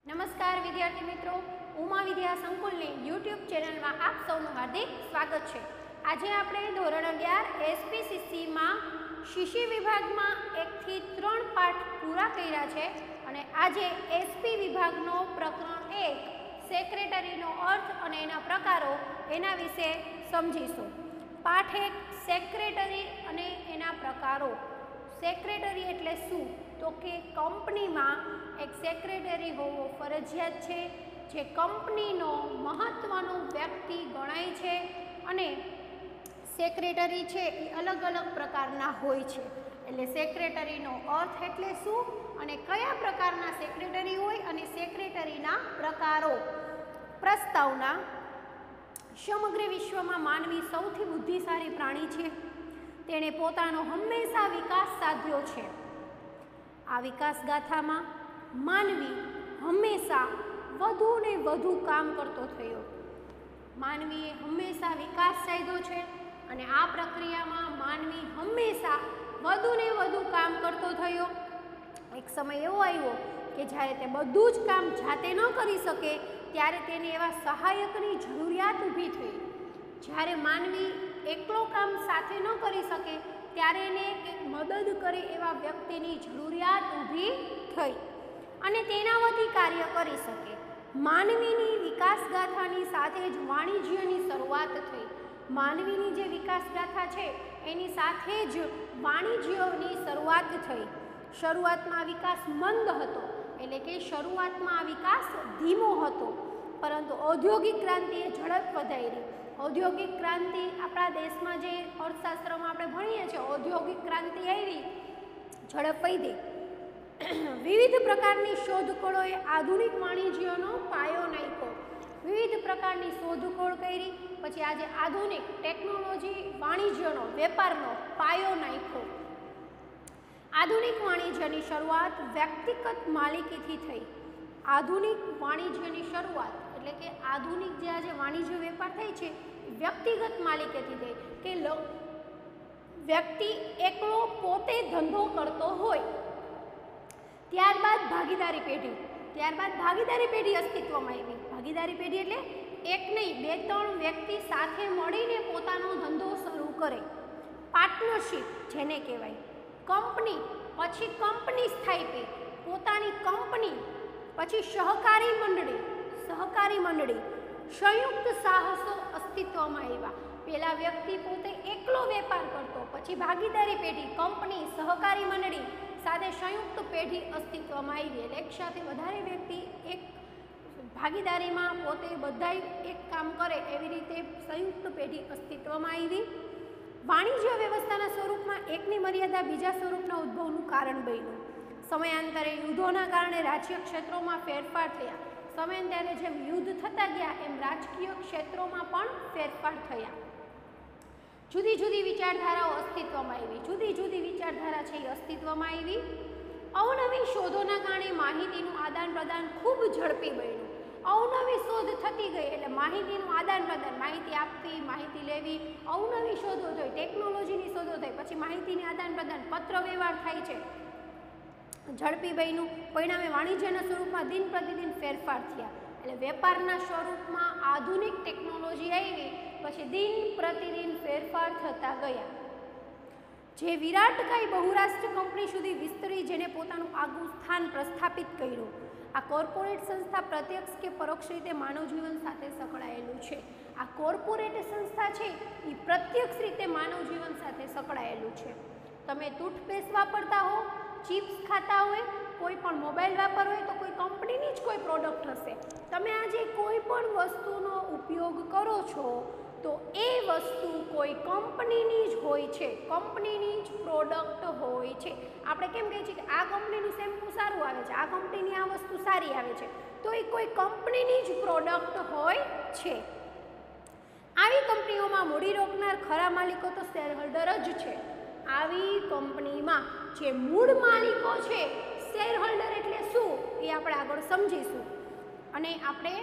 નમસ્કાર વિદ્યાર્થી મિત્રો, ઉમા વિદ્યા સંકુલની યુટ્યુબ ચેનલમાં આપ સૌનું હાર્દિક સ્વાગત છે। આજે આપણે ધોરણ 11 એસપીસીસીમાં શિશી વિભાગમાં 1 થી 3 પાઠ પૂરા કર્યા છે અને આજે એસપી વિભાગનો પ્રકરણ 1 સેક્રેટરીનો અર્થ અને એના પ્રકારો એના વિશે સમજીશું। પાઠ 1 સેક્રેટરી અને એના પ્રકારો। સેક્રેટરી એટલે શું? તો કે કંપનીમાં એક સેક્રેટરી હોવો ફરજિયાત છે, જે કંપનીનો મહત્વનો વ્યક્તિ ગણાય છે અને સેક્રેટરી છે એ અલગ અલગ પ્રકારના હોય છે। એટલે સેક્રેટરીનો અર્થ એટલે શું અને કયા પ્રકારના સેક્રેટરી હોય અને સેક્રેટરીના પ્રકારો। પ્રસ્તાવના: સમગ્ર વિશ્વમાં માનવી સૌથી બુદ્ધિશાળી પ્રાણી છે। તેણે પોતાનો હંમેશા વિકાસ સાધ્યો છે। આ વિકાસ ગાથામાં માનવી હંમેશા વધુ ને વધુ કામ કરતો થયો। માનવીએ હંમેશા વિકાસ સાધ્યો છે અને આ પ્રક્રિયામાં માનવી હંમેશા વધુ ને વધુ કામ કરતો થયો। એક સમય એવો આવ્યો કે જ્યારે તે બધું જ કામ જાતે ન કરી શકે ત્યારે તેને એવા સહાયકની જરૂરિયાત ઊભી થઈ। જ્યારે માનવી એકલો કામ સાથે ન કરી શકે ત્યારે એને એક મદદ કરે એવા વ્યક્તિની જરૂરિયાત ઊભી થઈ અને તેના વતી કાર્ય કરી શકે। માનવીની વિકાસગાથાની સાથે જ વાણિજ્યની શરૂઆત થઈ। માનવીની જે વિકાસગાથા છે એની સાથે જ વાણિજ્યની શરૂઆત થઈ। શરૂઆતમાં વિકાસ મંદ હતો, એટલે કે શરૂઆતમાં આ વિકાસ ધીમો હતો, પરંતુ ઔદ્યોગિક ક્રાંતિએ ઝડપ વધારી। ઔદ્યોગિક ક્રાંતિ આપણા દેશમાં જે અર્થશાસ્ત્રમાં આપણે ભણીએ છીએ, ઔદ્યોગિક ક્રાંતિ આવી, ઝડપ વધી। વિવિધ પ્રકારની શોધખોળોએ આધુનિક વાણિજ્યનો પાયો નાખ્યો। વિવિધ પ્રકારની શોધખોળ કરી પછી આજે આધુનિક ટેકનોલોજી વાણિજ્યનો વેપારનો પાયો નાખ્યો। આધુનિક વાણિજ્યની શરૂઆત વ્યક્તિગત માલિકીથી થઈ। આધુનિક વાણિજ્યની શરૂઆત એટલે કે આધુનિક જે આજે વાણિજ્ય વેપાર થાય છે વ્યક્તિગત માલિકીથી થઈ, કે વ્યક્તિ એકલો પોતે ધંધો કરતો હોય। ત્યારબાદ ભાગીદારી પેઢી અસ્તિત્વમાં આવી। ભાગીદારી પેઢી એટલે એક નહીં 2-3 વ્યક્તિ સાથે મળીને પોતાનો ધંધો શરૂ કરે। પાર્ટનરશિપ જેને કહેવાય। કંપની, પછી કંપની સ્થાપી, પોતાની કંપની, પછી સહકારી મંડળી, સંયુક્ત સાહસો અસ્તિત્વમાં આવ્યા। પહેલા વ્યક્તિ પોતે એકલો વેપાર કરતો, પછી ભાગીદારી પેઢી, કંપની, સહકારી મંડળી સાથે સંયુક્ત પેઢી અસ્તિત્વમાં આવી। એટલે એક સાથે વધારે વ્યક્તિ એક ભાગીદારીમાં પોતે બધાય એક કામ કરે એવી રીતે સંયુક્ત પેઢી અસ્તિત્વમાં આવી। વાણિજ્ય વ્યવસ્થાના સ્વરૂપમાં એકની મર્યાદા બીજા સ્વરૂપના ઉદ્ભવનું કારણ બન્યું। સમયાંતરે યુદ્ધોના કારણે રાજકીય ક્ષેત્રોમાં ફેરફાર થયા। સમયાંતરે જેમ યુદ્ધ થતા ગયા એમ રાજકીય ક્ષેત્રોમાં પણ ફેરફાર થયા। જુદી જુદી વિચારધારાઓ અસ્તિત્વમાં આવી। જુદી વિચારધારા છે એ અસ્તિત્વમાં આવી। અવનવી શોધોના કારણે માહિતીનું આદાન પ્રદાન ખૂબ ઝડપી બન્યું। અવનવી શોધ થતી ગઈ એટલે માહિતીનું આદાન પ્રદાન, માહિતી આપવી, માહિતી લેવી, અવનવી શોધો થઈ, ટેકનોલોજીની શોધો થઈ, પછી માહિતીની આદાન પ્રદાન, પત્ર વ્યવહાર થાય છે, ઝડપી બન્યું। પરિણામે વાણિજ્યના સ્વરૂપમાં દિન પ્રતિદિન ફેરફાર થયા। એટલે વેપારના સ્વરૂપમાં આધુનિક ટેકનોલોજી આવી પછી દિન પ્રતિદિન ફેરફાર થતા ગયા। જે વિરાટકાય બહુરાષ્ટ્રીય કંપની સુધી વિસ્તરી, જેને પોતાનું આગવું સ્થાન પ્રસ્થાપિત કર્યું। આ કોર્પોરેટ સંસ્થા પ્રત્યક્ષ કે પરોક્ષ રીતે માનવ જીવન સાથે સંકળાયેલું છે। આ કોર્પોરેટ સંસ્થા છે એ પ્રત્યક્ષ રીતે માનવ જીવન સાથે સંકળાયેલું છે। તમે ટૂથપેસ્ટ વાપરતા હો, ચિપ્સ ખાતા હોય, કોઈ પણ મોબાઈલ વાપરવો હોય તો કોઈ કંપનીની જ કોઈ પ્રોડક્ટ હશે। તમે આજે કોઈ પણ વસ્તુનો ઉપયોગ કરો છો તો એ વસ્તુ કોઈ કંપનીની જ હોય છે, કંપનીની જ પ્રોડક્ટ હોય છે। આપણે કેમ કહીએ છીએ કે આ કંપનીનું શેમ્પૂ સારું આવે છે, આ કંપનીની આ વસ્તુ સારી આવે છે, તો એ કોઈ કંપનીની જ પ્રોડક્ટ હોય છે। આવી કંપનીઓમાં મૂડી રોકનાર ખરા માલિકો તો શેર હોલ્ડર જ છે। આવી કંપનીમાં જે મૂળ માલિકો છે, શેર હોલ્ડર એટલે શું એ આપણે આગળ સમજીશું અને આપણે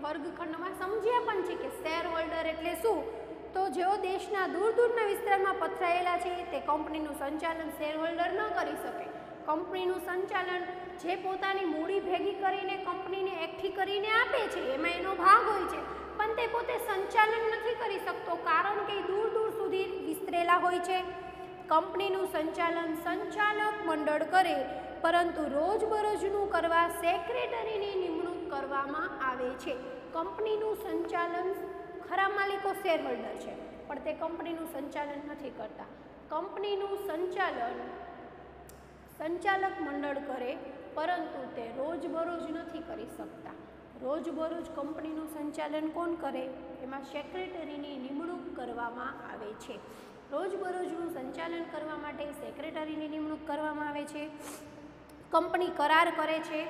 વર્ગખંડમાં સમજ્યા પણ છે કે શેર હોલ્ડર એટલે શું। તો જેઓ દેશના દૂરના વિસ્તારમાં પથરાયેલા છે તે કંપનીનું સંચાલન શેર હોલ્ડર ન કરી શકે, કંપનીનું સંચાલન જે પોતાની મૂડી ભેગી કરીને કંપનીને એકઠી કરીને આપે છે એમાં એનો ભાગ હોય છે, પણ તે પોતે સંચાલન નથી કરી શકતો કારણ કે દૂર દૂર સુધી વિસ્તરેલા હોય છે. કંપનીનું સંચાલન સંચાલક મંડળ કરે, પરંતુ રોજબરોજનું કરવા સેક્રેટરીની નિમણૂક કરવામાં આવે છે. કંપનીનું સંચાલન ખરા માલિકો શેર હોલ્ડર છે, પણ તે કંપનીનું સંચાલન નથી કરતા. કંપનીનું સંચાલન સંચાલક મંડળ કરે, પરંતુ તે રોજબરોજ નથી કરી શકતા. રોજબરોજ કંપનીનું સંચાલન કોણ કરે? એમાં સેક્રેટરીની નિમણૂક કરવામાં આવે છે. રોજબરોજનું સંચાલન કરવા માટે સેક્રેટરીની નિમણૂક કરવામાં આવે છે. કંપની કરાર કરે છે.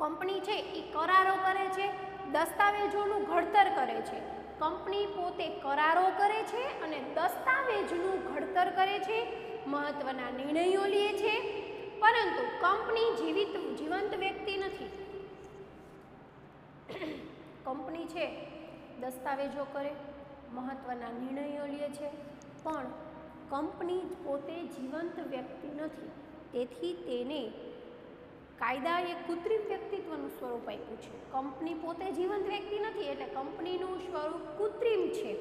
કંપની છે એ કરારો કરે છે, દસ્તાવેજોનું ઘડતર કરે છે. કંપની પોતે કરારો કરે છે અને દસ્તાવેજનું ઘડતર કરે છે, મહત્વના નિર્ણયો લે છે, પરંતુ કંપની જીવંત વ્યક્તિ નથી. કંપની છે દસ્તાવેજો કરે, મહત્વના નિર્ણયો લે છે, પણ કંપની પોતે જીવંત વ્યક્તિ નથી. તેથી તેને કાયદાએ કૃત્રિમ વ્યક્તિત્વનું સ્વરૂપ આપ્યું છે. કંપની પોતે જીવંત વ્યક્તિ નથી એટલે કંપનીનું સ્વરૂપ કૃત્રિમ છે.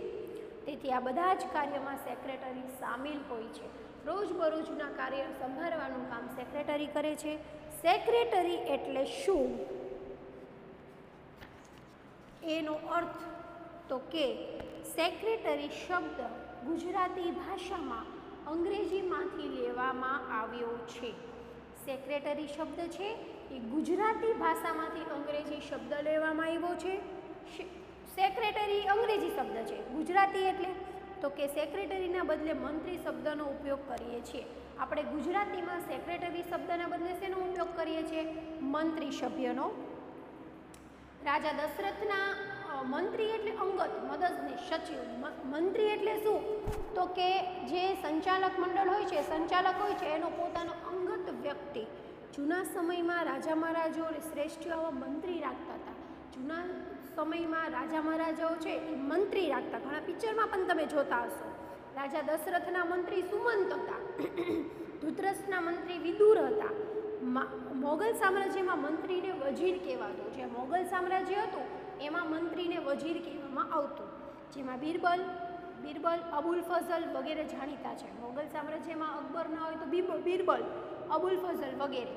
તેથી આ બધા જ કાર્યમાં સેક્રેટરી સામેલ હોય છે. રોજબરોજના કાર્ય સંભાળવાનું કામ સેક્રેટરી કરે છે. સેક્રેટરી એટલે શું? એનો અર્થ તો કે સેક્રેટરી શબ્દ ગુજરાતી ભાષામાં અંગ્રેજીમાંથી લેવામાં આવ્યો છે. સેક્રેટરી શબ્દ છે એ ગુજરાતી ભાષામાંથી અંગ્રેજી શબ્દ લેવામાં આવ્યો છે. સેક્રેટરી અંગ્રેજી શબ્દ છે, ગુજરાતી એટલે તો કે સેક્રેટરીના બદલે મંત્રી શબ્દનો ઉપયોગ કરીએ છીએ. આપણે ગુજરાતીમાં સેક્રેટરી શબ્દના બદલે શેનો ઉપયોગ કરીએ છીએ? મંત્રી સભ્યનો. રાજા દશરથના મંત્રી એટલે અંગત મદદનીશ સચિવ. મંત્રી એટલે શું? તો કે જે સંચાલક મંડળ હોય છે, સંચાલક હોય છે, એનો પોતાનો અંગત વ્યક્તિ. જૂના સમયમાં રાજા મહારાજાઓ શ્રેષ્ઠ આવા મંત્રી રાખતા હતા. જૂના સમયમાં રાજા મહારાજાઓ છે એ મંત્રી રાખતા. ઘણા પિક્ચરમાં પણ તમે જોતા હશો. રાજા દશરથના મંત્રી સુમંત હતા. ધૃતરાષ્ટ્રના મંત્રી વિદુર હતા. મોગલ સામ્રાજ્યમાં મંત્રીને વજીર કહેવાતું. જે મોગલ સામ્રાજ્ય હતું એમાં મંત્રીને વજીર કહેવામાં આવતું, જેમાં બીરબલ, અબુલ ફઝલ વગેરે જાણીતા છે. મોગલ સામ્રાજ્યમાં અકબર ના હોય તો બીરબલ, અબુલ ફઝલ વગેરે.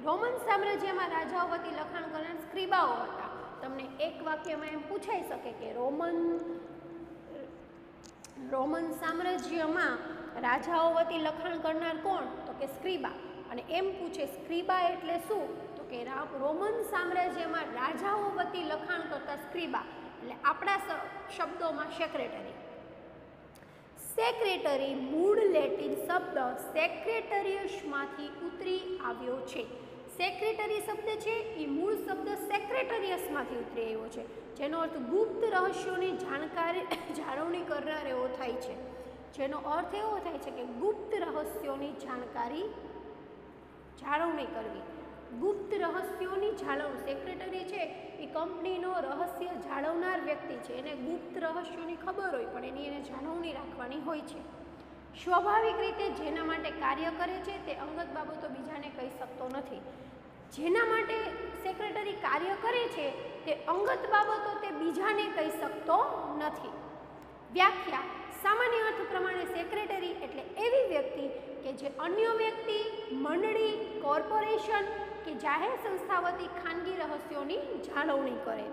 રોમન સામ્રાજ્યમાં રાજાઓ વતી લખાણ કરનાર સ્ક્રિબાઓ હતા. તમને એક વાક્યમાં એમ પૂછાઈ શકે કે રોમન સામ્રાજ્યમાં રાજાઓ વતી લખાણ કરનાર કોણ? તો કે સ્ક્રિબા. અને એમ પૂછે સ્ક્રિબા એટલે શું? તો કે રોમન સામ્રાજ્યમાં રાજાઓ વતી લખાણ કરતા સ્ક્રિબા એટલે આપણા શબ્દોમાં સેક્રેટરી. સેક્રેટરી મૂળ લેટિન શબ્દ સેક્રેટરીયસમાંથી ઉતરી આવ્યો છે. સેક્રેટરી શબ્દ છે એ મૂળ શબ્દ સેક્રેટરીયસમાંથી ઉતરી આવ્યો છે, જેનો અર્થ ગુપ્ત રહસ્યોની જાળવણી કરનાર એવો થાય છે. જેનો અર્થ એવો થાય છે કે ગુપ્ત રહસ્યોની જાળવણી કરવી. ગુપ્ત રહસ્યોની જાળવણી. સેક્રેટરી છે એ કંપનીનો રહસ્ય જાળવનાર વ્યક્તિ છે. એને ગુપ્ત રહસ્યોની ખબર હોય પણ એને જાળવણી રાખવાની હોય છે. સ્વાભાવિક રીતે જેના માટે કાર્ય કરે છે તે અંગત બાબતો બીજાને કહી શકતો નથી. જેના માટે સેક્રેટરી કાર્ય કરે છે તે અંગત બાબતો તે બીજાને કહી શકતો નથી. વ્યાખ્યા. સામાન્ય અર્થ પ્રમાણે સેક્રેટરી એટલે એવી વ્યક્તિ કે જે અન્ય વ્યક્તિ, મંડળી, કોર્પોરેશન કે જાહેર સંસ્થા વતી ખાનગી રહસ્યોની જાળવણી કરે.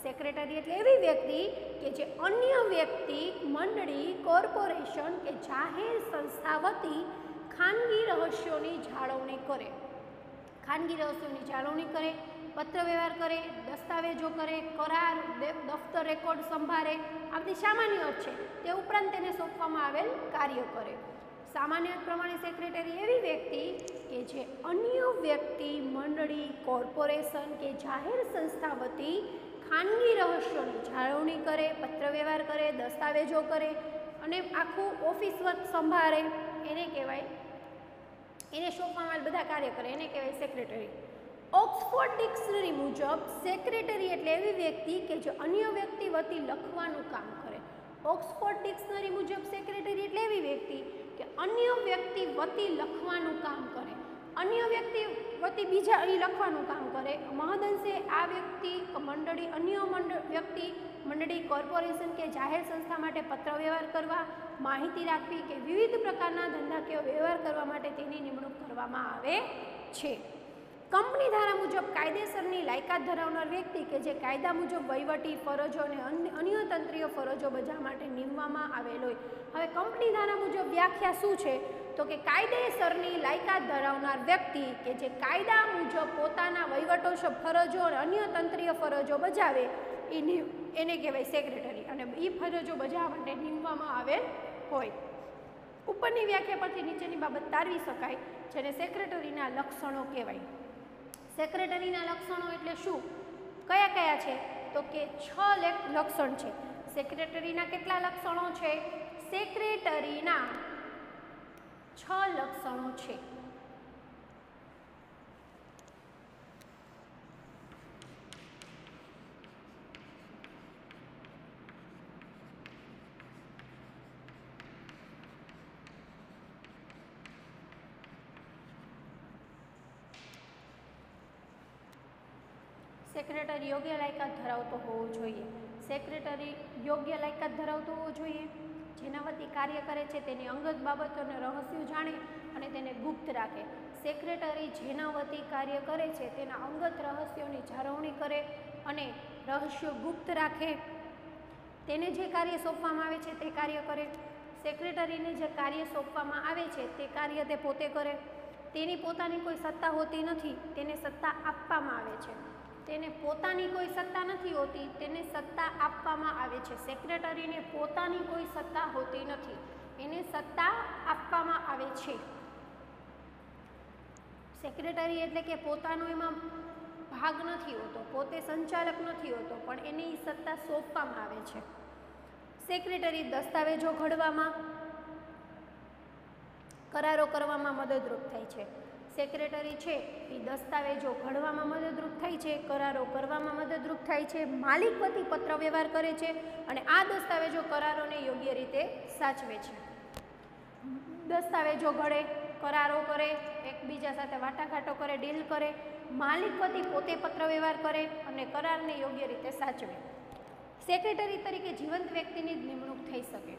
સેક્રેટરી એટલે એવી વ્યક્તિ કે જે અન્ય વ્યક્તિ, મંડળી, કોર્પોરેશન કે જાહેર સંસ્થા વતી ખાનગી રહસ્યોની જાળવણી કરે. ખાનગી રહસ્યોની જાળવણી કરે, પત્ર વ્યવહાર કરે, દસ્તાવેજો કરે, કરાર, દફતર રેકોર્ડ સંભાળે. આ બધી સામાન્ય અર્થ છે. તે ઉપરાંત તેને સોંપવામાં આવેલ કાર્ય કરે. સામાન્ય અર્થ પ્રમાણે સેક્રેટરી એવી વ્યક્તિ કે જે અન્ય વ્યક્તિ, મંડળી, કોર્પોરેશન કે જાહેર સંસ્થા વતી ખાનગી રહસ્યોની જાળવણી કરે, પત્ર વ્યવહાર કરે, દસ્તાવેજો કરે અને આખું ઓફિસ વર્ક સંભાળે. એને કહેવાય, એને સોંપવામાં બધા કાર્ય કરે, એને કહેવાય સેક્રેટરી. ઓક્સફોર્ડ ડિક્શનરી મુજબ સેક્રેટરી એટલે એવી વ્યક્તિ કે જે અન્ય વ્યક્તિ વતી લખવાનું કામ કરે. ઓક્સફોર્ડ ડિક્શનરી મુજબ સેક્રેટરી એટલે એવી વ્યક્તિ કે અન્ય વ્યક્તિ વતી લખવાનું કામ કરે. अन्य व्यक्ति वती बीजा અહીં લખવાનું કામ કરે। મહદઅંશે આ વ્યક્તિ મંડળી અન્ય વ્યક્તિ મંડળી કોર્પોરેશન કે જાહેર સંસ્થા માટે પત્ર વ્યવહાર કરવા, માહિતી રાખવી કે વિવિધ પ્રકારના ધંધાકીય વ્યવહાર કરવા માટે તેની નિમણૂક કરવામાં આવે છે। કંપની ધારા મુજબ કાયદેસરની લાયકાત ધરાવનાર વ્યક્તિ કે જે કાયદા મુજબ વહીવટી ફરજો અને અન્ય તંત્રીય ફરજો બજાવવા માટે નીમવામાં આવેલ હોય। હવે કંપની ધારા મુજબ વ્યાખ્યા શું છે તો કે કાયદેસરની લાયકાત ધરાવનાર વ્યક્તિ કે જે કાયદા મુજબ પોતાના વહીવટો ફરજો અને અન્ય તંત્રીય ફરજો બજાવે એને કહેવાય સેક્રેટરી અને એ ફરજો બજાવવા માટે નીમવામાં આવેલ હોય। ઉપરની વ્યાખ્યા પરથી નીચેની બાબત તારવી શકાય જેને સેક્રેટરીના લક્ષણો કહેવાય। સેક્રેટરીના લક્ષણો એટલે શું, કયા કયા છે તો કે 6 લક્ષણ છે। સેક્રેટરીના કેટલા લક્ષણો છે? સેક્રેટરીના 6 લક્ષણો છે। સેક્રેટરી યોગ્ય લાયકાત ધરાવતો હોવો જોઈએ। સેક્રેટરી યોગ્ય લાયકાત ધરાવતો હોવો જોઈએ, જેના વતી કાર્ય કરે છે તેની અંગત બાબતોને રહસ્યો જાણે અને તેને ગુપ્ત રાખે। સેક્રેટરી જેના વતી કાર્ય કરે છે તેના અંગત રહસ્યોની જાળવણી કરે અને રહસ્યો ગુપ્ત રાખે। તેને જે કાર્ય સોંપવામાં આવે છે તે કાર્ય કરે। સેક્રેટરીને જે કાર્ય સોંપવામાં આવે છે તે કાર્ય તે પોતે કરે। તેની પોતાની કોઈ સત્તા હોતી નથી, તેને સત્તા આપવામાં આવે છે। તેને પોતાની કોઈ સત્તા નથી હોતી, તેને સત્તા આપવામાં આવે છે। સેક્રેટરીને પોતાની કોઈ સત્તા હોતી નથી, એને સત્તા આપવામાં આવે છે। સેક્રેટરી એટલે કે પોતાનો એમાં ભાગ નથી હોતો, પોતે સંચાલક નથી હોતો, પણ એની સત્તા સોંપવામાં આવે છે। સેક્રેટરી દસ્તાવેજો ઘડવામાં, કરારો કરવામાં મદદરૂપ થાય છે। સેક્રેટરી છે એ દસ્તાવેજો ઘડવામાં મદદરૂપ થાય છે, કરારો કરવામાં મદદરૂપ થાય છે, માલિક વતી પત્ર વ્યવહાર કરે છે અને આ દસ્તાવેજો કરારોને યોગ્ય રીતે સાચવે છે। દસ્તાવેજો ઘડે, કરારો કરે, એકબીજા સાથે વાટાઘાટો કરે, ડીલ કરે, માલિક વતી પોતે પત્ર વ્યવહાર કરે અને કરારને યોગ્ય રીતે સાચવે। સેક્રેટરી તરીકે જીવંત વ્યક્તિની જ નિમણૂક થઈ શકે।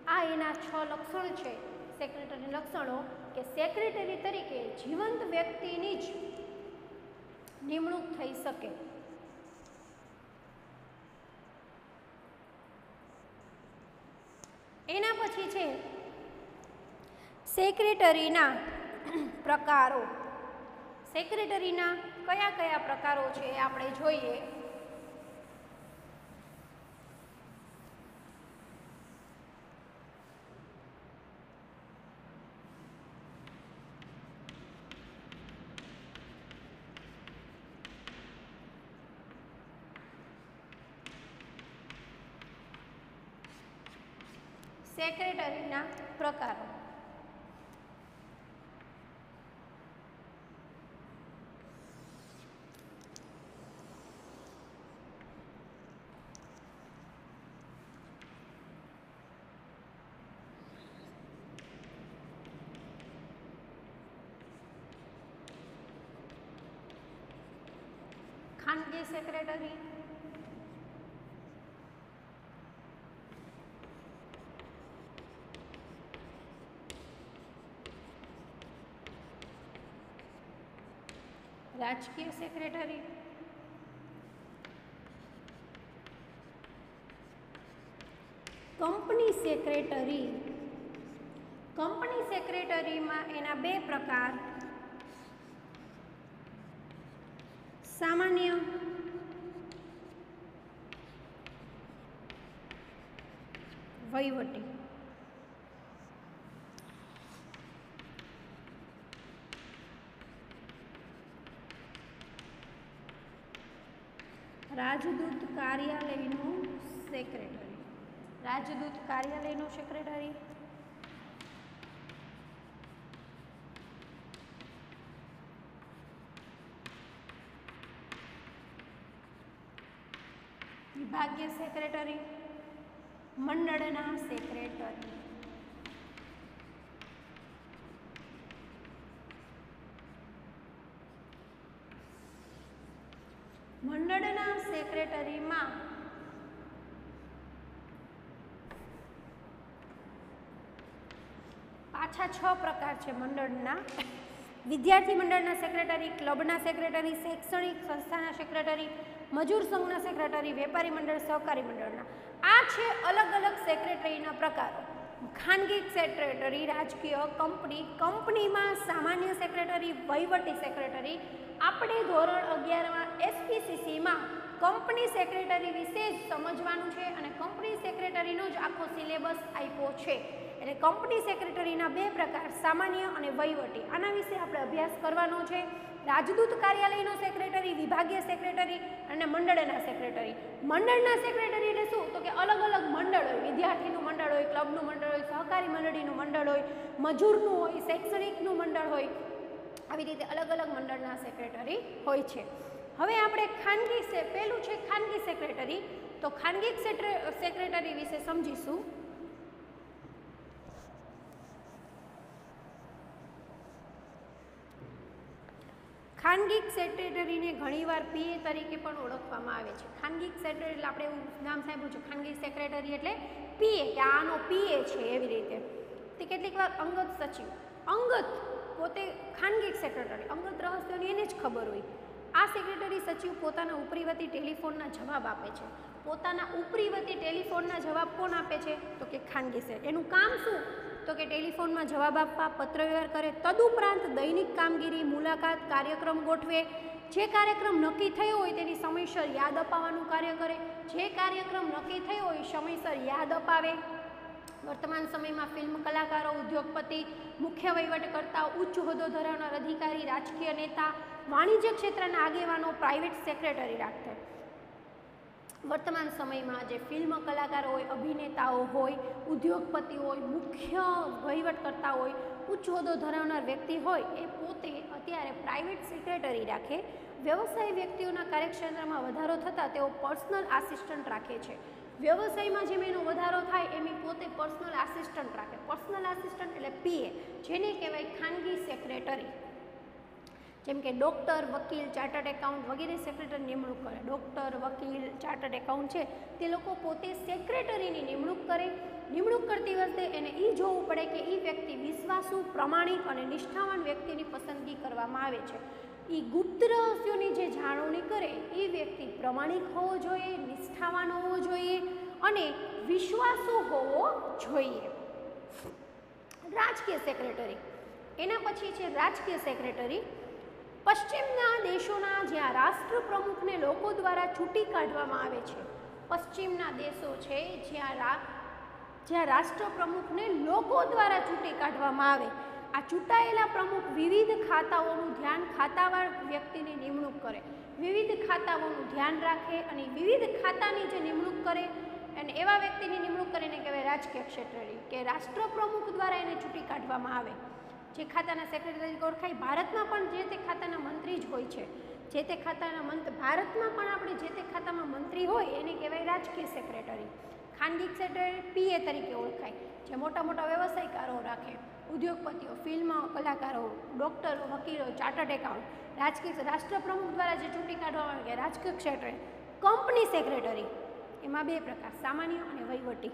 આ એના 6 લક્ષણ છે સેક્રેટરી લક્ષણો કે સેક્રેટરી તરીકે જીવંત વ્યક્તિની જ નિમણૂક થઈ શકે। એના પછી છે સેક્રેટરીના પ્રકારો। સેક્રેટરીના કયા કયા પ્રકારો છે એ આપણે જોઈએ। સેક્રેટરીના પ્રકારો। ખાનગી સેક્રેટરી, રાજકીય સેક્રેટરી, કંપની સેક્રેટરી। કંપની સેક્રેટરીમાં એના 2 પ્રકાર, સામાન્ય વહીવટી। રાજદૂત કાર્યાલયનું સેક્રેટરી, રાજદૂત કાર્યાલયનું સેક્રેટરી, વિભાગીય સેક્રેટરી, મંડળના સેક્રેટરી। મંડળના સેક્રેટરીમાં પાછા 6 પ્રકાર છે મંડળના. વિદ્યાર્થી મંડળના સેક્રેટરી, ક્લબના સેક્રેટરી, શૈક્ષણિક સંસ્થાના સેક્રેટરી, મજૂર સંઘના સેક્રેટરી, વેપારી મંડળ, સહકારી મંડળના. આ છે અલગ અલગ સેક્રેટરીના પ્રકારો. ખાનગી સેક્રેટરી, રાજકીય, કંપનીમાં સામાન્ય સેક્રેટરી, વહીવટી સેક્રેટરી. આપણે ધોરણ 11માં એસપીસીસીમાં કંપની સેક્રેટરી વિશે જ સમજવાનું છે અને કંપની સેક્રેટરીનો જ આખો સિલેબસ આપ્યો છે. એટલે કંપની સેક્રેટરીના 2 પ્રકાર, સામાન્ય અને વહીવટી. આના વિશે આપણે અભ્યાસ કરવાનો છે. રાજદૂત કાર્યાલયનો સેક્રેટરી, વિભાગીય સેક્રેટરી અને મંડળના સેક્રેટરી. મંડળના સેક્રેટરી એટલે શું? તો કે અલગ અલગ મંડળ હોય. વિદ્યાર્થીનું મંડળ હોય, ક્લબનું મંડળ હોય, સહકારી મંડળીનું મંડળ હોય, મજૂરનું હોય, શૈક્ષણિકનું મંડળ હોય. આવી રીતે અલગ અલગ મંડળના સેક્રેટરી હોય છે. હવે આપણે પહેલું છે ખાનગી સેક્રેટરી. તો ખાનગી સેક્રેટરી વિશે સમજીશું. ખાનગી સેક્રેટરીને ઘણીવાર પીએ તરીકે પણ ઓળખવામાં આવે છે. ખાનગી સેક્રેટરી એટલે આપણે એવું નામ સાંભળ્યું છે, ખાનગી સેક્રેટરી એટલે પીએ, કે આનો પીએ છે એવી રીતે. તે કેટલીક વાર અંગત સચિવ, અંગત પોતે ખાનગી સેક્રેટરી, અંગત રહસ્યોની એને જ ખબર હોય. આ સેક્રેટરી સચિવ પોતાના ઉપરી વતી ટેલિફોનના જવાબ આપે છે. પોતાના ઉપરી વતી ટેલિફોનના જવાબ કોણ આપે છે? તો કે ખાનગી સેક્રેટરી. એનું કામ શું? તો કે ટેલિફોનમાં જવાબ આપવા, પત્ર વ્યવહાર કરે. તદુપરાંત દૈનિક કામગીરી, મુલાકાત, કાર્યક્રમ ગોઠવે. જે કાર્યક્રમ નક્કી થયો હોય તેની સમયસર યાદ અપાવવાનું કાર્ય કરે. જે કાર્યક્રમ નક્કી થયો હોય સમયસર યાદ અપાવે. વર્તમાન સમયમાં ફિલ્મ કલાકારો, ઉદ્યોગપતિ, મુખ્ય વહીવટકર્તાઓ, ઉચ્ચ હોદ્દો ધરાવનાર અધિકારી, રાજકીય નેતા, વાણિજ્ય ક્ષેત્રના આગેવાનો પ્રાઇવેટ સેક્રેટરી રાખે. વર્તમાન સમયમાં જે ફિલ્મ કલાકારો હોય, અભિનેતાઓ હોય, ઉદ્યોગપતિ હોય, મુખ્ય વહીવટકર્તા હોય, ઉચ્ચ હોદ્દો ધરાવનાર વ્યક્તિ હોય, એ પોતે અત્યારે પ્રાઇવેટ સેક્રેટરી રાખે. વ્યવસાય વ્યક્તિઓના કાર્યક્ષેત્રમાં વધારો થતાં તેઓ પર્સનલ આસિસ્ટન્ટ રાખે છે. વ્યવસાયમાં જેમ એનો વધારો થાય એમ પોતે પર્સનલ આસિસ્ટન્ટ રાખે. પર્સનલ આસિસ્ટન્ટ એટલે પીએ, જેને કહેવાય ખાનગી સેક્રેટરી. જેમ કે ડૉક્ટર, વકીલ, ચાર્ટર્ડ એકાઉન્ટ વગેરે સેક્રેટરી નિમણૂક કરે. ડૉક્ટર, વકીલ, ચાર્ટર્ડ એકાઉન્ટ છે તે લોકો પોતે સેક્રેટરીની નિમણૂક કરે. નિમણૂક કરતી વખતે એને એ જોવું પડે કે એ વ્યક્તિ વિશ્વાસુ, પ્રમાણિક અને નિષ્ઠાવાન વ્યક્તિની પસંદગી કરવામાં આવે છે. એ ગુપ્ત રહસ્યોની જે જાળવણી કરે એ વ્યક્તિ પ્રમાણિક હોવો જોઈએ, નિષ્ઠાવાન હોવો જોઈએ અને વિશ્વાસુ હોવો જોઈએ. રાજકીય સેક્રેટરી, એના પછી છે રાજકીય સેક્રેટરી. પશ્ચિમના દેશોના જ્યાં રાષ્ટ્રપ્રમુખને લોકો દ્વારા ચૂંટી કાઢવામાં આવે છે. પશ્ચિમના દેશો છે જ્યાં રાષ્ટ્રપ્રમુખને લોકો દ્વારા ચૂંટી કાઢવામાં આવે. આ ચૂંટાયેલા પ્રમુખ વિવિધ ખાતાઓનું ધ્યાન, ખાતાવાર વ્યક્તિની નિમણૂક કરે. વિવિધ ખાતાઓનું ધ્યાન રાખે અને વિવિધ ખાતાની જે નિમણૂક કરે અને એવા વ્યક્તિની નિમણૂક કરીને કહેવાય રાજકીય સેક્રેટરી, કે રાષ્ટ્રપ્રમુખ દ્વારા એને ચૂંટી કાઢવામાં આવે. જે ખાતાના સેક્રેટરી તરીકે ઓળખાય. ભારતમાં પણ જે તે ખાતાના મંત્રી જ હોય છે. જે તે ખાતાના ભારતમાં પણ આપણે જે તે ખાતામાં મંત્રી હોય એને કહેવાય રાજકીય સેક્રેટરી. ખાનગી સેક્રેટરી પીએ તરીકે ઓળખાય. જે મોટા મોટા વ્યવસાયકારો રાખે, ઉદ્યોગપતિઓ, ફિલ્મ કલાકારો, ડૉક્ટરો, વકીલો, ચાર્ટર્ડ એકાઉન્ટ. રાષ્ટ્રપ્રમુખ દ્વારા જે ચૂંટી કાઢવામાં આવે કે રાજકીય સેક્રેટરી. કંપની સેક્રેટરી, એમાં 2 પ્રકાર, સામાન્ય અને વહીવટી.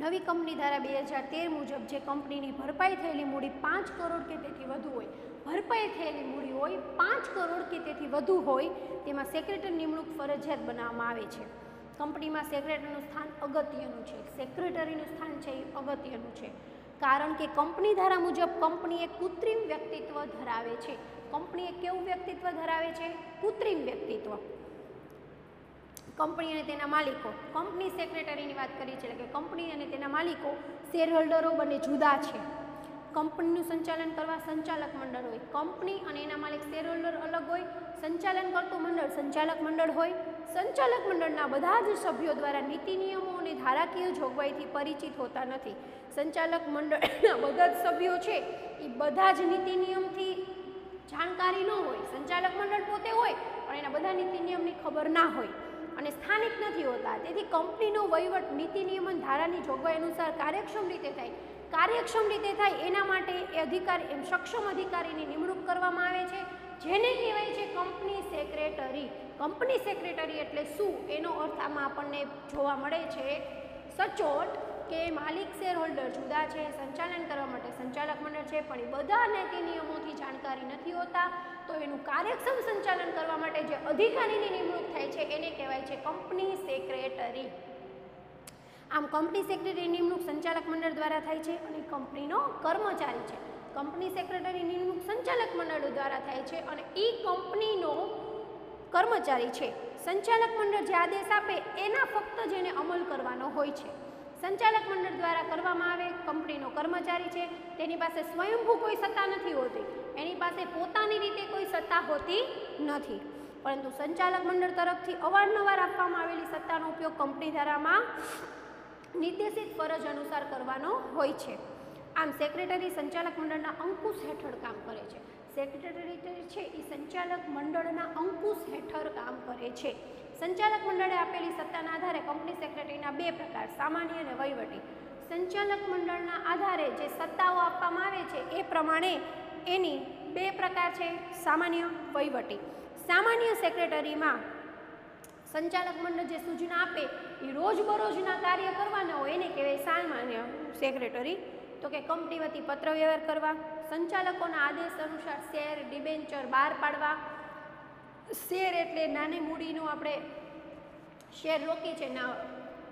નવી કંપની ધારા 2013 મુજબ જે કંપનીની ભરપાઈ થયેલી મૂડી 5 કરોડ કે તેથી વધુ હોય, ભરપાઈ થયેલી મૂડી હોય 5 કરોડ કે તેથી વધુ હોય, તેમાં સેક્રેટરી નિમણૂક ફરજિયાત બનાવવામાં આવે છે. કંપનીમાં સેક્રેટરીનું સ્થાન અગત્યનું છે. સેક્રેટરીનું સ્થાન છે એ અગત્યનું છે, કારણ કે કંપની ધારા મુજબ કંપની એક કૃત્રિમ વ્યક્તિત્વ ધરાવે છે. કંપની એક કેવું વ્યક્તિત્વ ધરાવે છે? કૃત્રિમ વ્યક્તિત્વ. કંપની અને તેના માલિકો, કંપની સેક્રેટરીની વાત કરી છે એટલે કે કંપની અને તેના માલિકો શેર હોલ્ડરો બંને જુદા છે. કંપનીનું સંચાલન કરવા સંચાલક મંડળ હોય. કંપની અને એના માલિક શેર હોલ્ડર અલગ હોય. સંચાલન કરતું મંડળ સંચાલક મંડળ હોય. સંચાલક મંડળના બધા જ સભ્યો દ્વારા નીતિ નિયમો અને ધારાકીય જોગવાઈથી પરિચિત હોતા નથી. સંચાલક મંડળના બધા જ સભ્યો છે એ બધા જ નીતિ નિયમથી જાણકારી ન હોય. સંચાલક મંડળ પોતે હોય પણ એના બધા નીતિ નિયમની ખબર ના હોય અને સ્થાનિક નથી હોતા. તેથી કંપનીનો વહીવટ નીતિ નિયમન ધારાની જોગવાઈ અનુસાર કાર્યક્ષમ રીતે થાય કાર્યક્ષમ રીતે થાય એના માટે એ અધિકારી સક્ષમ અધિકારીની નિમણૂક કરવામાં આવે છે, જેને કહેવાય છે કંપની સેક્રેટરી. કંપની સેક્રેટરી એટલે શું એનો અર્થ આમાં આપણને જોવા મળે છે સચોટ કે માલિક શેર હોલ્ડર જુદા છે, સંચાલન કરવા માટે સંચાલક મંડળ છે, પણ એ બધા નીતિ નિયમોથી જાણકારી નથી હોતા, તો એનું કાર્યક્ષમ સંચાલન કરવા માટે જે અધિકારીની નિમણૂક થાય છે એને કહેવાય છે કંપની સેક્રેટરી. આમ કંપની સેક્રેટરીની નિમણૂક સંચાલક મંડળ દ્વારા થાય છે અને કંપનીનો કર્મચારી છે. કંપની સેક્રેટરીની નિમણૂક સંચાલક મંડળ દ્વારા થાય છે અને એ કંપનીનો કર્મચારી છે. સંચાલક મંડળ જે આદેશ આપે એના ફક્ત જેને અમલ કરવાનો હોય છે. સંચાલક મંડળ દ્વારા કરવામાં આવે, કંપનીનો કર્મચારી છે, તેની પાસે સ્વયંભૂ કોઈ સત્તા નથી હોતી, એની પાસે પોતાની રીતે કોઈ સત્તા હોતી નથી, પરંતુ સંચાલક મંડળ તરફથી અવારનવાર આપવામાં આવેલી સત્તાનો ઉપયોગ કંપની ધારામાં નિર્દેશિત ફરજ અનુસાર કરવાનો હોય છે. આમ સેક્રેટરી સંચાલક મંડળના અંકુશ હેઠળ કામ કરે છે. સેક્રેટરી છે એ સંચાલક મંડળના અંકુશ હેઠળ કામ કરે છે. સંચાલક મંડળે આપેલી સત્તાના આધારે કંપની સેક્રેટરીના બે પ્રકાર, સામાન્ય અને વહીવટી. સંચાલક મંડળના આધારે જે સત્તાઓ આપવામાં આવે છે એ પ્રમાણે એની બે પ્રકાર છે, સામાન્ય, વહીવટી. સામાન્ય સેક્રેટરીમાં સંચાલક મંડળ જે સૂચના આપે એ રોજબરોજના કાર્ય કરવાના હોય એને કહેવાય સામાન્ય સેક્રેટરી. તો કે કંપની વતી પત્ર વ્યવહાર કરવા, સંચાલકોના આદેશ અનુસાર શેર ડિબેન્ચર બહાર પાડવા. શેર એટલે નાની મૂડીનું આપણે શેર રોકી છે,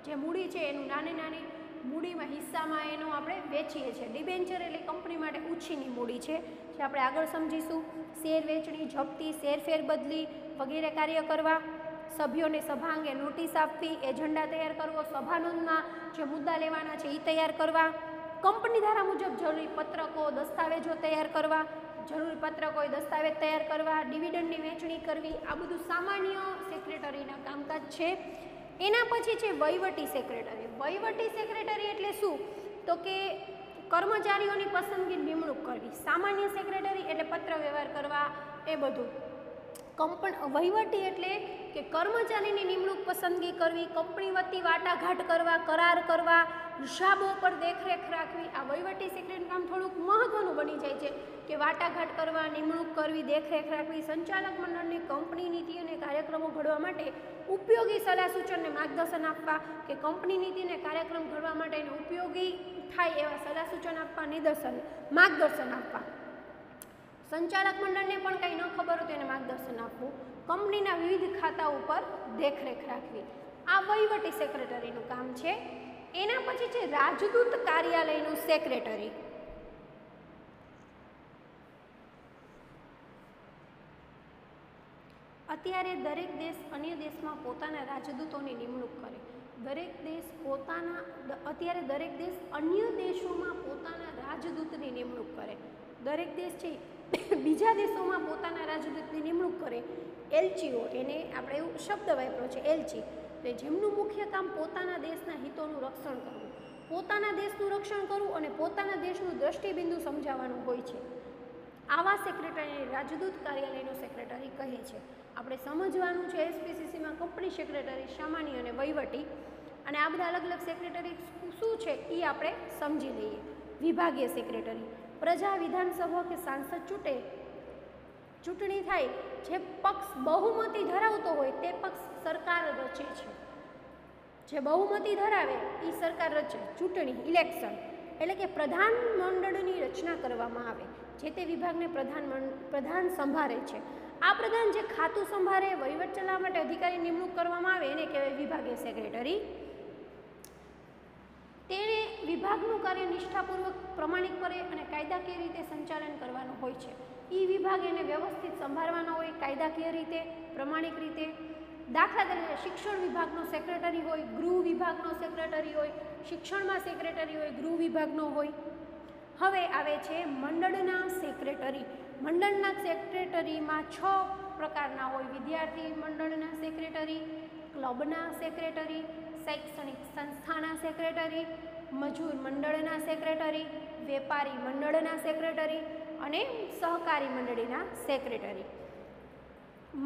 જે મૂડી છે એનું નાની મૂડીમાં હિસ્સામાં એનો આપણે વેચીએ છીએ. ડિબેન્ચર એટલે કંપની માટે ઓછીની મૂડી છે, જે આપણે આગળ સમજીશું. શેર વેચણી, જપ્તી, શેરફેર બદલી વગેરે કાર્ય કરવા. સભ્યોને સભા અંગે નોટિસ આપવી, એજન્ડા તૈયાર કરવો, સભાનોંધમાં જે મુદ્દા લેવાના છે એ તૈયાર કરવા. કંપની ધારા મુજબ જરૂરી પત્રકો, દસ્તાવેજો તૈયાર કરવા, જરૂરી પત્રકો એ દસ્તાવેજ તૈયાર કરવા, ડિવિડન્ડની વહેંચણી કરવી. આ બધું સામાન્ય સેક્રેટરીના કામકાજ છે. એના પછી છે વહીવટી સેક્રેટરી. વહીવટી સેક્રેટરી એટલે શું? તો કે કર્મચારીઓની પસંદગી નિમણૂક કરવી. સામાન્ય સેક્રેટરી એટલે પત્ર વ્યવહાર કરવા એ બધું. વહીવટી એટલે કે કર્મચારીની નિમણૂક પસંદગી કરવી, કંપની વતી વાટાઘાટ કરવા, કરાર કરવા, હિસાબો પર દેખરેખ રાખવી. આ વહીવટી સેક્રેટરીનું કામ થોડુંક મહત્વનું બની જાય છે કે વાટાઘાટ કરવા, નિમણૂક કરવી, દેખરેખ રાખવી. સંચાલક મંડળને કંપની નીતિ અને કાર્યક્રમો ઘડવા માટે ઉપયોગી સલાહ સૂચનને માર્ગદર્શન આપવા, કે કંપની નીતિ અને કાર્યક્રમ ઘડવા માટે એને ઉપયોગી થાય એવા સલાહ સૂચન આપવા, માર્ગદર્શન આપવા. સંચાલક મંડળને પણ કંઈ ન ખબર હોય તેને માર્ગદર્શન આપવું. કંપનીના વિવિધ ખાતા ઉપર દેખરેખ રાખવી. આ વહીવટી સેક્રેટરીનું કામ છે. એના પછી છે રાજદૂત કાર્યાલયનું સેક્રેટરી. અત્યારે દરેક દેશ અન્ય દેશમાં પોતાના રાજદૂતોની નિમણૂક કરે. અત્યારે દરેક દેશ અન્ય દેશોમાં પોતાના રાજદૂતની નિમણૂક કરે. દરેક દેશ છે બીજા દેશોમાં પોતાના રાજદૂતની નિમણૂક કરે. એલચીઓ, એને આપણે એવું શબ્દ વાપર્યો છે એલચી, તો જેમનું મુખ્ય કામ પોતાના દેશના હિતોનું રક્ષણ કરવું, પોતાના દેશનું રક્ષણ કરવું અને પોતાના દેશનું દ્રષ્ટિબિંદુ સમજાવવાનું હોય છે. આવા સેક્રેટરીને રાજદૂત કાર્યાલયનો સેક્રેટરી કહે છે. આપણે સમજવાનું છે એસપીસીસીમાં કંપની સેક્રેટરી, સામાન્ય અને વહીવટી, અને આ બધા અલગ અલગ સેક્રેટરી શું છે એ આપણે સમજી લઈએ. વિભાગીય સેક્રેટરી. પ્રજા, વિધાનસભા કે સાંસદ ચૂંટણી થાય, જે પક્ષ બહુમતી ધરાવતો હોય તે પક્ષ સરકાર રચે છે. જે બહુમતી ધરાવે એ સરકાર રચે. ચૂંટણી, ઇલેક્શન એટલે કે પ્રધાન મંડળની રચના કરવામાં આવે. જે તે વિભાગને પ્રધાન સંભાળે છે. આ પ્રધાન જે ખાતું સંભાળે, વહીવટ ચલાવવા માટે અધિકારી નિમણૂક કરવામાં આવે એને કહેવાય વિભાગીય સેક્રેટરી. તેણે વિભાગનું કાર્ય નિષ્ઠાપૂર્વક, પ્રામાણિકપણે અને કાયદાકીય રીતે સંચાલન કરવાનું હોય છે. એ વિભાગ એને વ્યવસ્થિત સંભાળવાનો હોય, કાયદાકીય રીતે, પ્રામાણિક રીતે. દાખલા તરીકે શિક્ષણ વિભાગનો સેક્રેટરી હોય, ગૃહ વિભાગનો સેક્રેટરી હોય, શિક્ષણમાં સેક્રેટરી હોય, ગૃહ વિભાગનો હોય. હવે આવે છે મંડળના સેક્રેટરી. મંડળના સેક્રેટરીમાં 6 પ્રકારના હોય. વિદ્યાર્થી મંડળના સેક્રેટરી, ક્લબના સેક્રેટરી, શૈક્ષણિક સંસ્થાના સેક્રેટરી, મજૂર મંડળના સેક્રેટરી, વેપારી મંડળના સેક્રેટરી અને સહકારી મંડળીના સેક્રેટરી.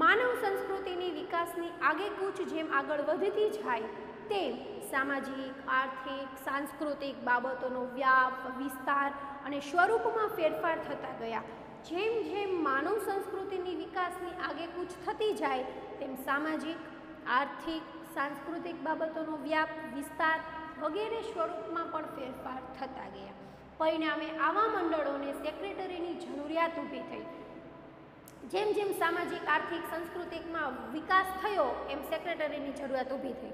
માનવ સંસ્કૃતિની વિકાસની આગેકૂચ જેમ આગળ વધતી જાય તેમ સામાજિક, આર્થિક, સાંસ્કૃતિક બાબતોનો વ્યાપ, વિસ્તાર અને સ્વરૂપમાં ફેરફાર થતા ગયા. જેમ જેમ માનવ સંસ્કૃતિની વિકાસની આગેકૂચ થતી જાય તેમ સામાજિક, આર્થિક, સાંસ્કૃતિક બાબતોનો વ્યાપ, વિસ્તાર વગેરે સ્વરૂપમાં પણ ફેરફાર થતા ગયા. પરિણામે આવા મંડળોને સેક્રેટરીની જરૂરિયાત ઊભી થઈ. જેમ જેમ સામાજિક, આર્થિક, સાંસ્કૃતિકમાં વિકાસ થયો એમ સેક્રેટરીની જરૂરિયાત ઊભી થઈ.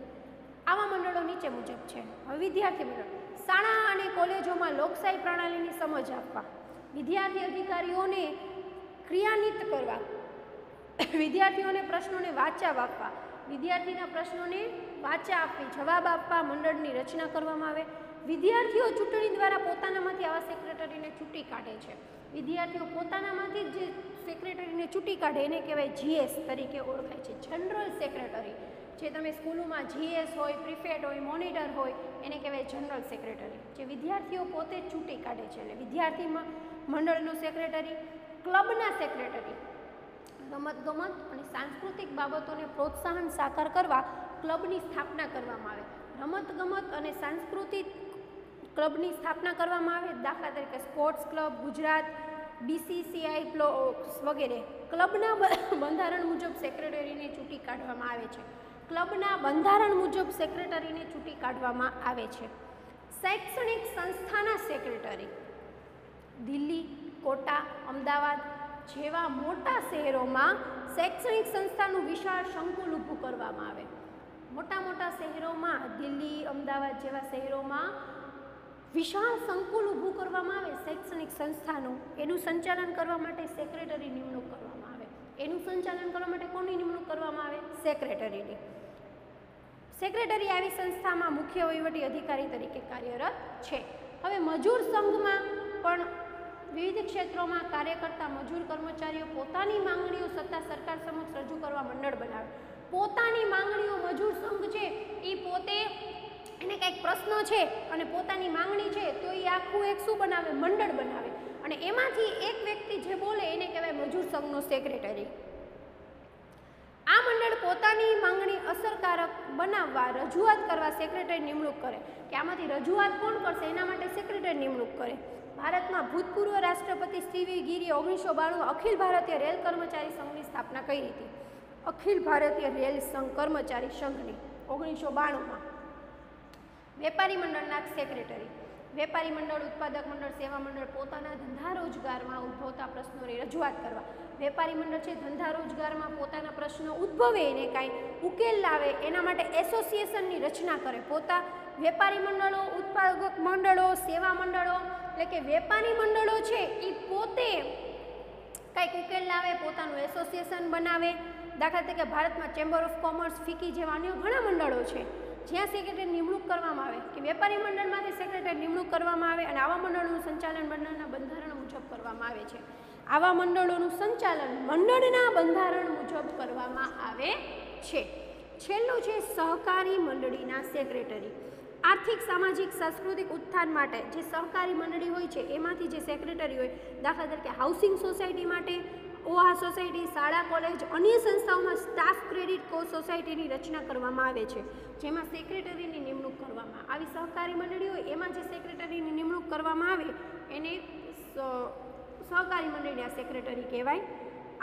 આવા મંડળો નીચે મુજબ છે. હવે વિદ્યાર્થી મંડળ. શાળા અને કોલેજોમાં લોકશાહી પ્રણાલીની સમજ આપવા, વિદ્યાર્થી અધિકારીઓને ક્રિયાન્વિત કરવા, વિદ્યાર્થીઓને પ્રશ્નોને વાચા આપવા, વિદ્યાર્થીના પ્રશ્નોને વાચા આપવી, જવાબ આપવા મંડળની રચના કરવામાં આવે. વિદ્યાર્થીઓ ચૂંટણી દ્વારા પોતાનામાંથી આવા સેક્રેટરીને ચૂંટી કાઢે છે. વિદ્યાર્થીઓ પોતાનામાંથી જ જે સેક્રેટરીને ચૂંટી કાઢે એને કહેવાય જીએસ તરીકે ઓળખાય છે, જનરલ સેક્રેટરી. જે તમે સ્કૂલોમાં જીએસ હોય, પ્રિફેક્ટ હોય, મોનિટર હોય એને કહેવાય જનરલ સેક્રેટરી, જે વિદ્યાર્થીઓ પોતે જ ચૂંટી કાઢે છે. એટલે વિદ્યાર્થી મંડળનો સેક્રેટરી. ક્લબના સેક્રેટરી રમતગમત અને સાંસ્કૃતિક બાબતોને પ્રોત્સાહન સાકાર કરવા ક્લબની સ્થાપના કરવામાં આવે. રમતગમત અને સાંસ્કૃતિક ક્લબની સ્થાપના કરવામાં આવે. દાખલા તરીકે સ્પોર્ટ્સ ક્લબ ગુજરાત, BCCI વગેરે. ક્લબના બંધારણ મુજબ સેક્રેટરીને ચૂંટી કાઢવામાં આવે છે. ક્લબના બંધારણ મુજબ સેક્રેટરીને ચૂંટી કાઢવામાં આવે છે. શૈક્ષણિક સંસ્થાના સેક્રેટરી દિલ્હી, કોટા, અમદાવાદ જેવા મોટા શહેરોમાં શૈક્ષણિક સંસ્થાનું વિશાળ સંકુલ ઊભું કરવામાં આવે. મોટા મોટા શહેરોમાં દિલ્હી, અમદાવાદ જેવા શહેરોમાં વિશાળ સંકુલ ઊભું કરવામાં આવે શૈક્ષણિક સંસ્થાનું. એનું સંચાલન કરવા માટે સેક્રેટરી નિમણૂક કરવામાં આવે. એનું સંચાલન કરવા માટે કોની નિમણૂક કરવામાં આવે? સેક્રેટરીની. સેક્રેટરી આવી સંસ્થામાં મુખ્ય વહીવટી અધિકારી તરીકે કાર્યરત છે. હવે મજૂર સંઘમાં પણ વિવિધ ક્ષેત્રોમાં કાર્ય કરતા મજૂર કર્મચારીઓ પોતાની માંગણીઓ સત્તા સરકાર સમક્ષ રજૂ કરવા મંડળ બનાવે. પોતાની માંગણીઓ મજૂર સંઘ છે એ પોતે એને કંઈક પ્રશ્ન છે અને પોતાની માંગણી છે તો એ આખું એક શું બનાવે? મંડળ બનાવે. અને એમાંથી એક વ્યક્તિ જે બોલે એને કહેવાય મજૂર સંઘનો સેક્રેટરી. આ મંડળ પોતાની માંગણી અસરકારક બનાવવા રજૂઆત કરવા સેક્રેટરી નિમણૂક કરે. કે આમાંથી રજૂઆત કોણ કરશે એના માટે સેક્રેટરી નિમણૂક કરે. ભારતમાં ભૂતપૂર્વ રાષ્ટ્રપતિ સીવી ગિરીએ 1992 અખિલ ભારતીય રેલ કર્મચારી સંઘની સ્થાપના કરી હતી. અખિલ ભારતીય રેલ સંઘ કર્મચારી સંઘની 1992માં. વેપારી મંડળના સેક્રેટરી. વેપારી મંડળ, ઉત્પાદક મંડળ, સેવા મંડળ પોતાના ધંધા રોજગારમાં ઉદ્ભવતા પ્રશ્નોની રજૂઆત કરવા. વેપારી મંડળ છે ધંધા રોજગારમાં પોતાના પ્રશ્નો ઉદ્ભવે એને કાંઈ ઉકેલ લાવે એના માટે એસોસિએશનની રચના કરે. વેપારી મંડળો, ઉત્પાદક મંડળો, સેવા મંડળો એટલે કે વેપારી મંડળો છે એ પોતે કંઈક ઉકેલ લાવે, પોતાનું એસોસિએશન બનાવે. દાખલા તરીકે ભારતમાં ચેમ્બર ઓફ કોમર્સ, ફિકી જેવા અન્ય ઘણા મંડળો છે જ્યાં સેક્રેટરી નિમણૂક કરવામાં આવે કે વેપારી મંડળમાંથી સેક્રેટરી નિમણૂક કરવામાં આવે અને આવા મંડળોનું સંચાલન મંડળના બંધારણ મુજબ કરવામાં આવે છે. આવા મંડળોનું સંચાલન મંડળના બંધારણ મુજબ કરવામાં આવે છે. છેલ્લું છે સહકારી મંડળીના સેક્રેટરી. આર્થિક, સામાજિક, સાંસ્કૃતિક ઉત્થાન માટે જે સહકારી મંડળી હોય છે એમાંથી જે સેક્રેટરી હોય, દાખલા તરીકે હાઉસિંગ સોસાયટી માટે ઓહા સોસાયટી, શાળા, કોલેજ, અન્ય સંસ્થાઓમાં સ્ટાફ ક્રેડિટ સોસાયટીની રચના કરવામાં આવે છે જેમાં સેક્રેટરીની નિમણૂક કરવામાં આવી. સહકારી મંડળી હોય એમાં જે સેક્રેટરીની નિમણૂક કરવામાં આવે એને સહકારી મંડળીના સેક્રેટરી કહેવાય.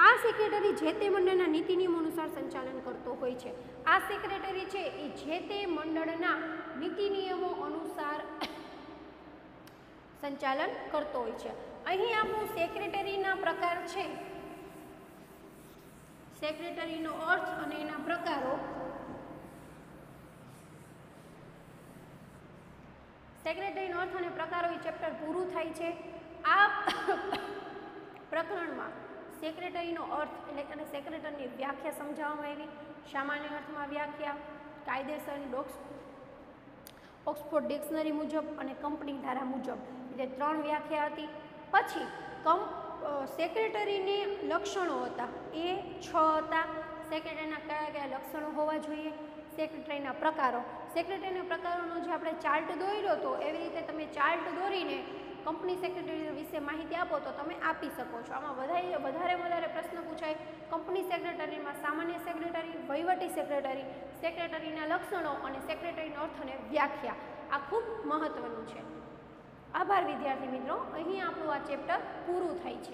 આ સેક્રેટરી જે તે મંડળના નીતિ નિયમો અનુસાર સંચાલન કરતો હોય છે. આ સેક્રેટરી છે એ જે તે મંડળના નીતિ નિયમો અનુસાર સંચાલન કરતો હોય છે. અહીં આપણું સેક્રેટરીના પ્રકાર છે, સેક્રેટરીનો અર્થ અને એના પ્રકારો. સેક્રેટરીનો અર્થ અને પ્રકારો એ ચેપ્ટર પૂરું થાય છે. આ પ્રકરણમાં સેક્રેટરીનો અર્થ એટલે અને સેક્રેટરીની વ્યાખ્યા સમજાવવામાં આવી. સામાન્ય અર્થમાં વ્યાખ્યા, કાયદેસરની ઓક્સફોર્ડ ડિક્શનરી મુજબ અને કંપની ધારા મુજબ એટલે 3 વ્યાખ્યા હતી. પછી સેક્રેટરીને લક્ષણો હતા એ 6 હતા. સેક્રેટરીના કયા કયા લક્ષણો હોવા જોઈએ, સેક્રેટરીના પ્રકારો. સેક્રેટરીના પ્રકારોનો જે આપણે ચાર્ટ દોર્યો હતો એવી રીતે તમે ચાર્ટ દોરીને કંપની સેક્રેટરી વિશે માહિતી આપો તો તમે આપી શકો છો. આમાં વધારે પ્રશ્ન પૂછાય કંપની સેક્રેટરીમાં સામાન્ય સેક્રેટરી, વહીવટી સેક્રેટરી, સેક્રેટરીના લક્ષણો અને સેક્રેટરીનો અર્થ અને વ્યાખ્યા. આ ખૂબ મહત્વનું છે. આભાર વિદ્યાર્થી મિત્રો. અહીં આપણું આ ચેપ્ટર પૂરું થાય છે.